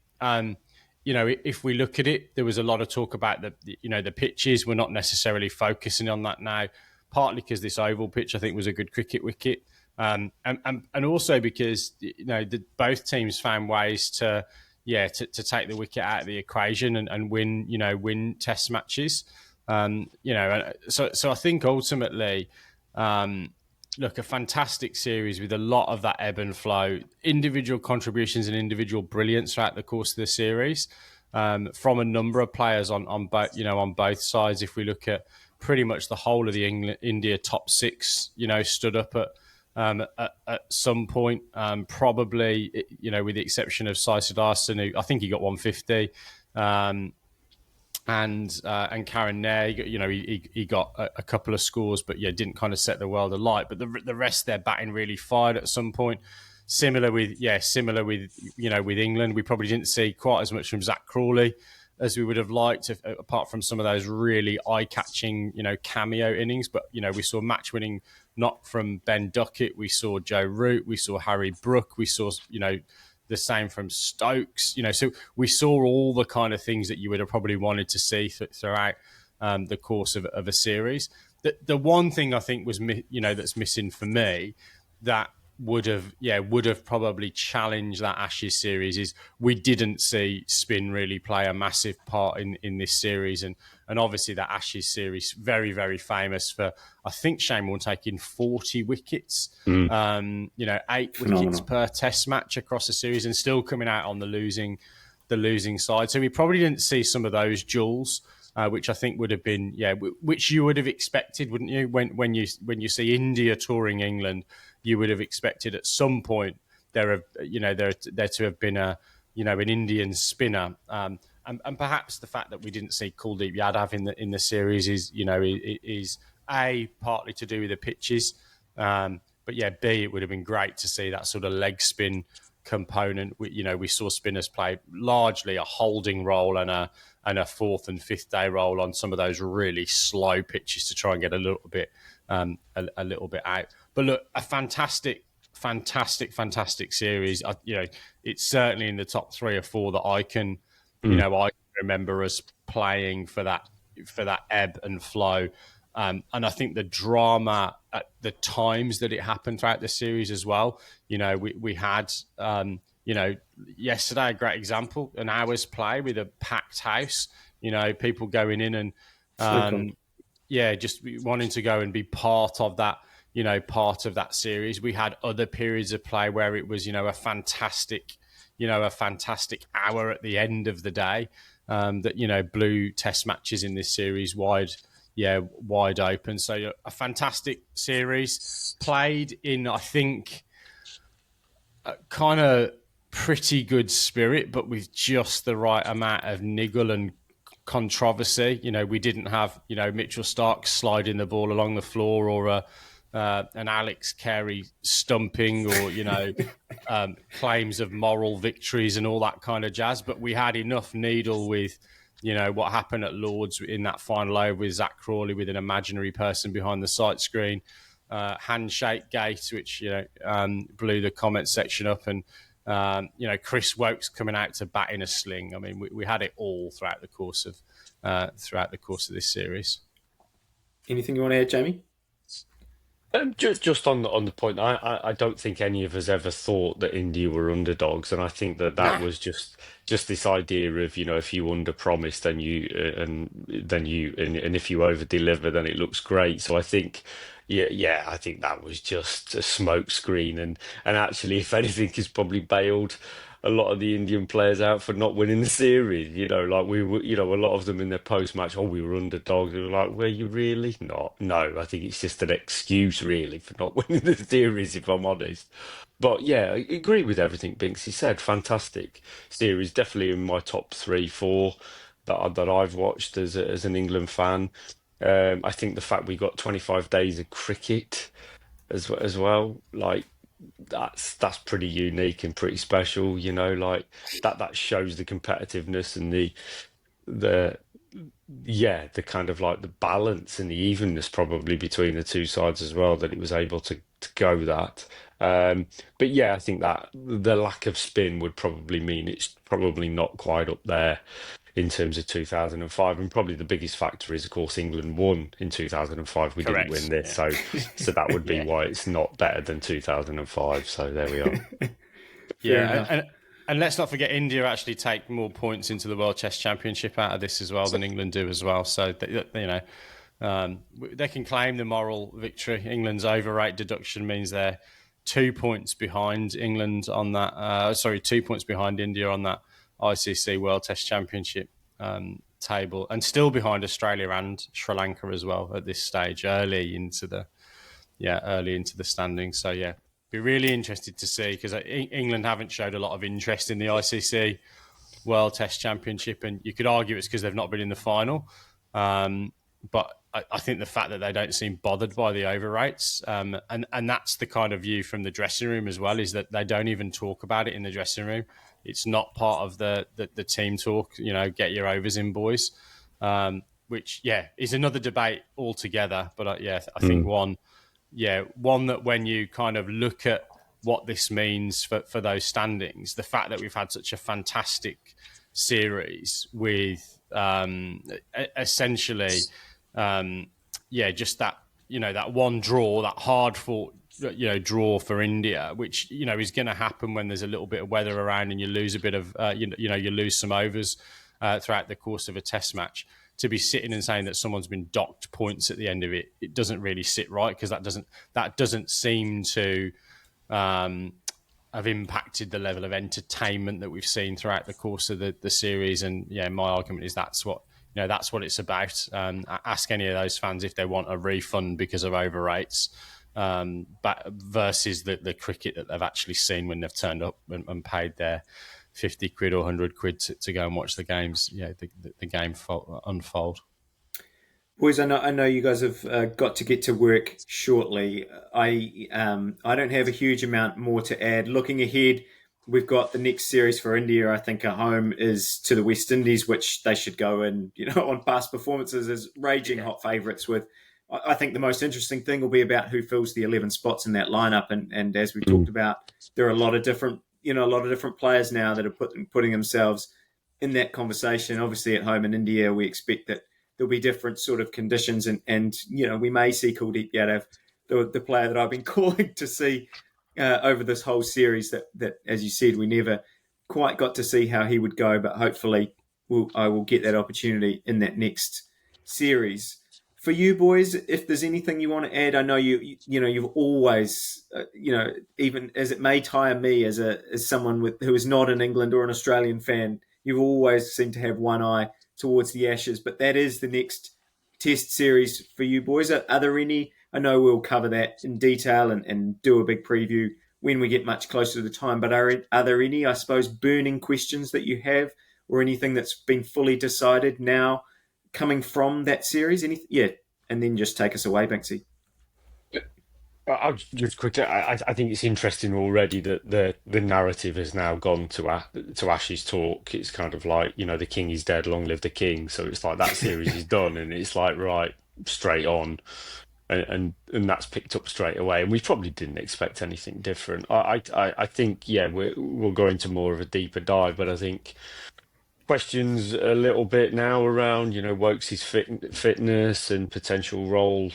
if we look at it, there was a lot of talk about the pitches. We're not necessarily focusing on that now, partly because this oval pitch, I think, was a good cricket wicket. And also because, both teams found ways to take the wicket out of the equation and win test matches. So I think ultimately, a fantastic series with a lot of that ebb and flow, individual contributions and individual brilliance throughout the course of the series, from a number of players on both sides. If we look at pretty much the whole of the India top six, stood up at some point, probably, with the exception of Sai Siddharthan, who I think he got 150. And Karen Nair, he got a couple of scores, but didn't kind of set the world alight. But the rest, their batting really fired at some point. Similar with England, we probably didn't see quite as much from Zach Crawley as we would have liked, apart from some of those really eye-catching, cameo innings. But we saw match-winning knock from Ben Duckett, we saw Joe Root, we saw Harry Brook, we saw the same from Stokes, so we saw all the kind of things that you would have probably wanted to see throughout the course of a series. The one thing I think was, that's missing for me that would have probably challenged that Ashes series is we didn't see spin really play a massive part in this series, and obviously that Ashes series very, very famous for, I think, Shane Warne taking 40 wickets, 8 wickets per test match across the series and still coming out on the losing side. So we probably didn't see some of those jewels, which I think would have been, which you would have expected, wouldn't you? When you see India touring England, you would have expected at some point there to have been an Indian spinner, and perhaps the fact that we didn't see Kuldeep Yadav in the series is A, partly to do with the pitches, but B, it would have been great to see that sort of leg spin component. We saw spinners play largely a holding role and a fourth and fifth day role on some of those really slow pitches to try and get a little bit out. But look, a fantastic series. It's certainly in the top 3 or 4 that I can, I remember us playing for that ebb and flow And I think the drama at the times that it happened throughout the series as well. We had, yesterday, a great example, an hour's play with a packed house, people going in and,
So cool.
just wanting to go and be part of that, part of that series. We had other periods of play where it was, a fantastic hour at the end of the day that, blew test matches in this series wide open. So a fantastic series played in, I think, kind of pretty good spirit, but with just the right amount of niggle and controversy. We didn't have, Mitchell Stark sliding the ball along the floor, or an Alex Carey stumping, or claims of moral victories and all that kind of jazz. But we had enough needle with, what happened at Lords in that final over with Zach Crawley with an imaginary person behind the sight screen, handshake gate, which blew the comment section up, and Chris Wokes coming out to bat in a sling. I mean, we had it all throughout the course of this series.
Anything you want to add, Jamie?
Just on the point, I don't think any of us ever thought that India were underdogs, and I think that was just this idea of, if you under promise, then and if you over deliver, then it looks great. So I think. Yeah, I think that was just a smokescreen, and actually, if anything, has probably bailed a lot of the Indian players out for not winning the series. Like we were, a lot of them in their post-match, we were underdogs. They were like, were you really? Not. No, I think it's just an excuse, really, for not winning the series, if I'm honest. But yeah, I agree with everything Binksy said. Fantastic series, definitely in my top 3, 4 that I've watched as an England fan. I think the fact we got 25 days of cricket as well, like that's pretty unique and pretty special, like that shows the competitiveness and the kind of like the balance and the evenness probably between the two sides as well, that it was able to go that. But yeah, I think that the lack of spin would probably mean it's probably not quite up there in terms of 2005, and probably the biggest factor is, of course, England won in 2005. We
Correct.
didn't win this, so that would be why it's not better than 2005. So there we are.
And let's not forget, India actually take more points into the World Chess Championship out of this as well than England do as well. So they can claim the moral victory. England's overrate deduction means they're 2 points behind England on that. 2 points behind India on that ICC World Test Championship table, and still behind Australia and Sri Lanka as well at this stage, early into the standings. So yeah, be really interested to see, because England haven't showed a lot of interest in the ICC World Test Championship, and you could argue it's because they've not been in the final. But I think the fact that they don't seem bothered by the overrates, and that's the kind of view from the dressing room as well, is that they don't even talk about it in the dressing room. It's not part of the team talk, get your overs in, boys, which, is another debate altogether. But I think one that when you kind of look at what this means for those standings, the fact that we've had such a fantastic series with essentially, just that, that one draw, that hard fought, draw for India, which, is going to happen when there's a little bit of weather around and you lose a bit of, you lose some overs throughout the course of a test match. To be sitting and saying that someone's been docked points at the end of it, it doesn't really sit right, because that doesn't seem to have impacted the level of entertainment that we've seen throughout the course of the series. And my argument is that's what it's about. Ask any of those fans if they want a refund because of overrates, but versus the cricket that they've actually seen when they've turned up and paid their 50 quid or 100 quid to go and watch the games, the game unfold.
Boys, I know you guys have got to get to work shortly. I don't have a huge amount more to add. Looking ahead, we've got the next series for India. I think our home is to the West Indies, which they should go in, on past performances as raging hot favourites with. I think the most interesting thing will be about who fills the 11 spots in that lineup. And as we talked about, there are a lot of different players now that are putting themselves in that conversation. Obviously, at home in India, we expect that there'll be different sort of conditions, and we may see Kuldeep Yadav, the player that I've been calling to see over this whole series. That, as you said, we never quite got to see how he would go, but hopefully I will get that opportunity in that next series. For you boys, if there's anything you want to add, I know you've always, even as it may tire me as someone who is not an England or an Australian fan, you've always seemed to have one eye towards the Ashes. But that is the next Test series for you boys. Are there any? I know we'll cover that in detail and do a big preview when we get much closer to the time. But are there any, I suppose, burning questions that you have, or anything that's been fully decided now coming from that series? And then just take us away, Binksy.
I'll just quickly. I think it's interesting already that the narrative has now gone to Ashes talk. It's kind of like, the king is dead, long live the king. So it's like that series is done, and it's like, right, straight on, and that's picked up straight away. And we probably didn't expect anything different. I think we'll go into more of a deeper dive, but I think questions a little bit now around Wokes' fitness and potential role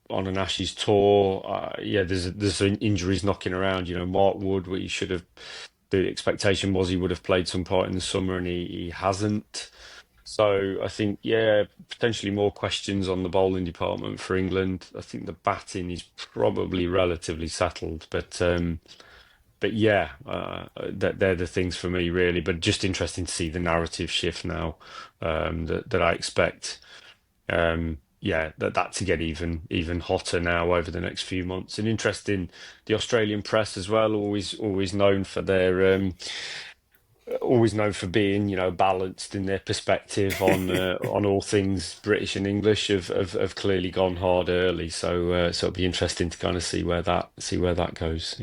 on an Ashes tour. There's injuries knocking around. Mark Wood, the expectation was he would have played some part in the summer, and he hasn't. So I think, potentially more questions on the bowling department for England. I think the batting is probably relatively settled, but they're the things for me, really. But just interesting to see the narrative shift now, that I expect. That to get even hotter now over the next few months. And interesting, the Australian press as well, always known for their always known for being balanced in their perspective on all things British and English, have clearly gone hard early. So it'll be interesting to kind of see where that goes.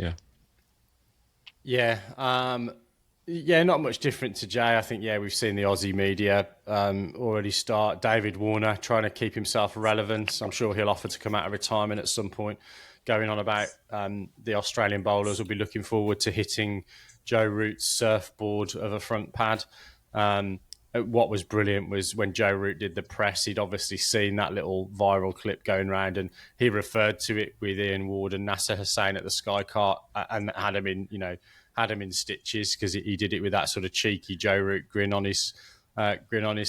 Not much different to Jay. I think, we've seen the Aussie media already start. David Warner trying to keep himself relevant. I'm sure he'll offer to come out of retirement at some point, going on about the Australian bowlers will be looking forward to hitting Joe Root's surfboard of a front pad. What was brilliant was when Joe Root did the press, he'd obviously seen that little viral clip going around, and he referred to it with Ian Ward and Nasser Hussain at the Sky Kart, and had him in stitches, because he did it with that sort of cheeky Joe Root grin on his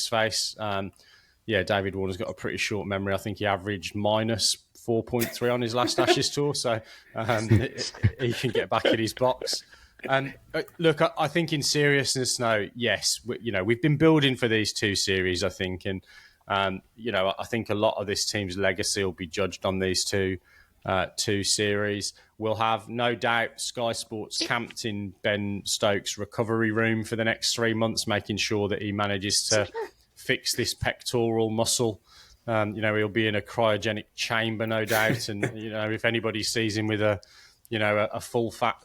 face. David Warner's got a pretty short memory. I think he averaged minus 4.3 on his last Ashes tour, so he can get back in his box. Look, I think in seriousness now, yes, we've been building for these two series, I think, and I think a lot of this team's legacy will be judged on these two series. We'll have, no doubt, Sky Sports camped in Ben Stokes' recovery room for the next 3 months, making sure that he manages to fix this pectoral muscle. He'll be in a cryogenic chamber, no doubt, and if anybody sees him with a full fat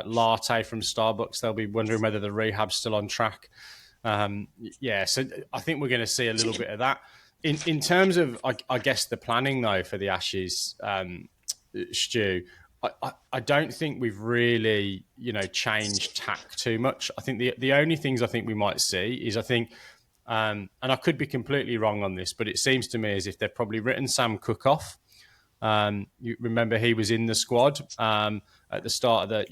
latte from Starbucks, they'll be wondering whether the rehab's still on track. So I think we're going to see a little bit of that. In terms of, I guess, the planning, though, for the Ashes, Stu, I don't think we've really, changed tack too much. I think the only things I think we might see is, and I could be completely wrong on this, but it seems to me as if they've probably written Sam Cook off. You remember he was in the squad at the start of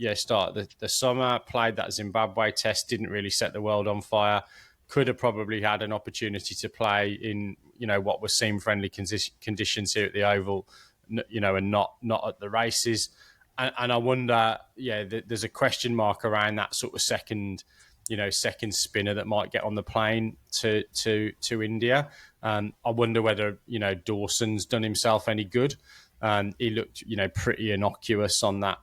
the summer, played that Zimbabwe test, didn't really set the world on fire. Could have probably had an opportunity to play in what was seem friendly conditions here at the Oval, and not at the races. And I wonder, there's a question mark around that sort of second spinner that might get on the plane to India. I wonder whether Dawson's done himself any good. He looked pretty innocuous on that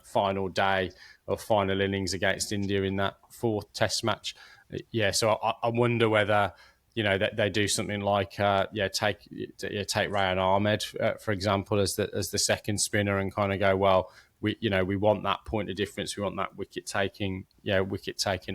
final day of final innings against India in that fourth Test match. So I wonder whether that they do something like take Rayan Ahmed for example as the second spinner, and kind of go, well, we want that point of difference, we want that wicket taking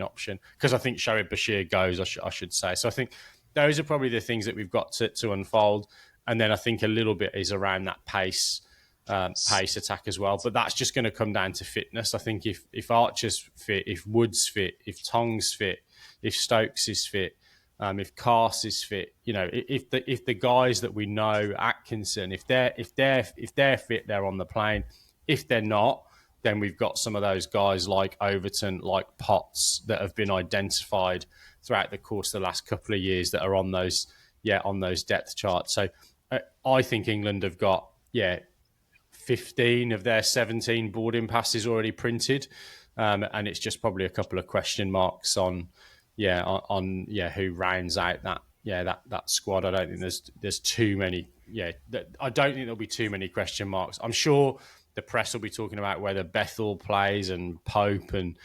option, because I think Shoaib Bashir goes, I should say. So I think those are probably the things that we've got to unfold, and then I think a little bit is around that pace attack as well. But that's just going to come down to fitness. I think if Archer's fit, if Wood's fit, if Tong's fit, if Stokes is fit, If Cast is fit, if the guys that we know, Atkinson, if they're fit, they're on the plane. If they're not, then we've got some of those guys like Overton, like Potts, that have been identified throughout the course of the last couple of years that are on those depth charts. So I think England have got 15 of their 17 boarding passes already printed, and it's just probably a couple of question marks on who rounds out that squad. I don't think there's too many. I don't think there'll be too many question marks. I'm sure the press will be talking about whether Bethel plays and Pope and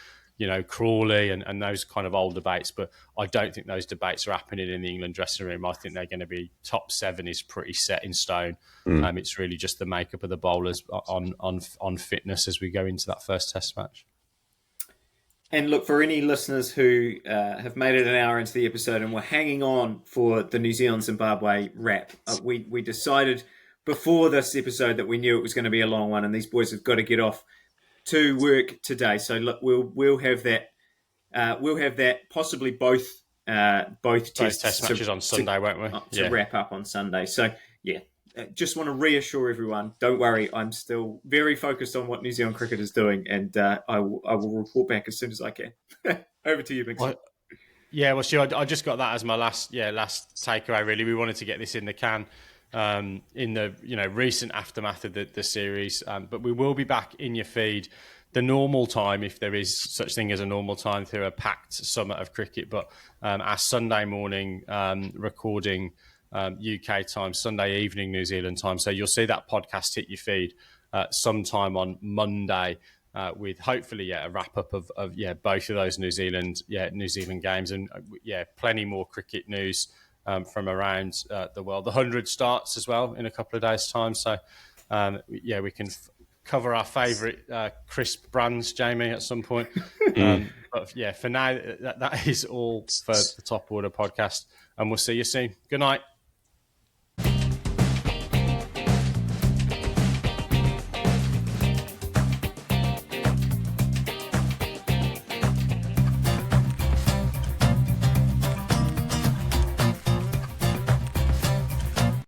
Crawley and those kind of old debates, but I don't think those debates are happening in the England dressing room. I think they're going to be top 7 is pretty set in stone. It's really just the makeup of the bowlers on fitness as we go into that first Test match.
And look, for any listeners who have made it an hour into the episode and were hanging on for the New Zealand-Zimbabwe wrap, we decided before this episode that we knew it was going to be a long one, and these boys have got to get off to work today. So look, we'll have that. We'll have that possibly both
test matches on Sunday, won't we?
To wrap up on Sunday. So just want to reassure everyone, don't worry, I'm still very focused on what New Zealand cricket is doing, and I will report back as soon as I can. Over to you, Binksy.
I just got that as my last takeaway. Really, we wanted to get this in the can in the recent aftermath of the series, but we will be back in your feed the normal time, if there is such thing as a normal time, through a packed summer of cricket. But our Sunday morning recording. UK time, Sunday evening New Zealand time. So you'll see that podcast hit your feed sometime on Monday with hopefully a wrap up of both of those New Zealand games, and plenty more cricket news from around the world. The 100 starts as well in a couple of days' time. So we can cover our favourite crisp brands, Jamie, at some point. But for now, that is all for the Top Order podcast, and we'll see you soon. Good night.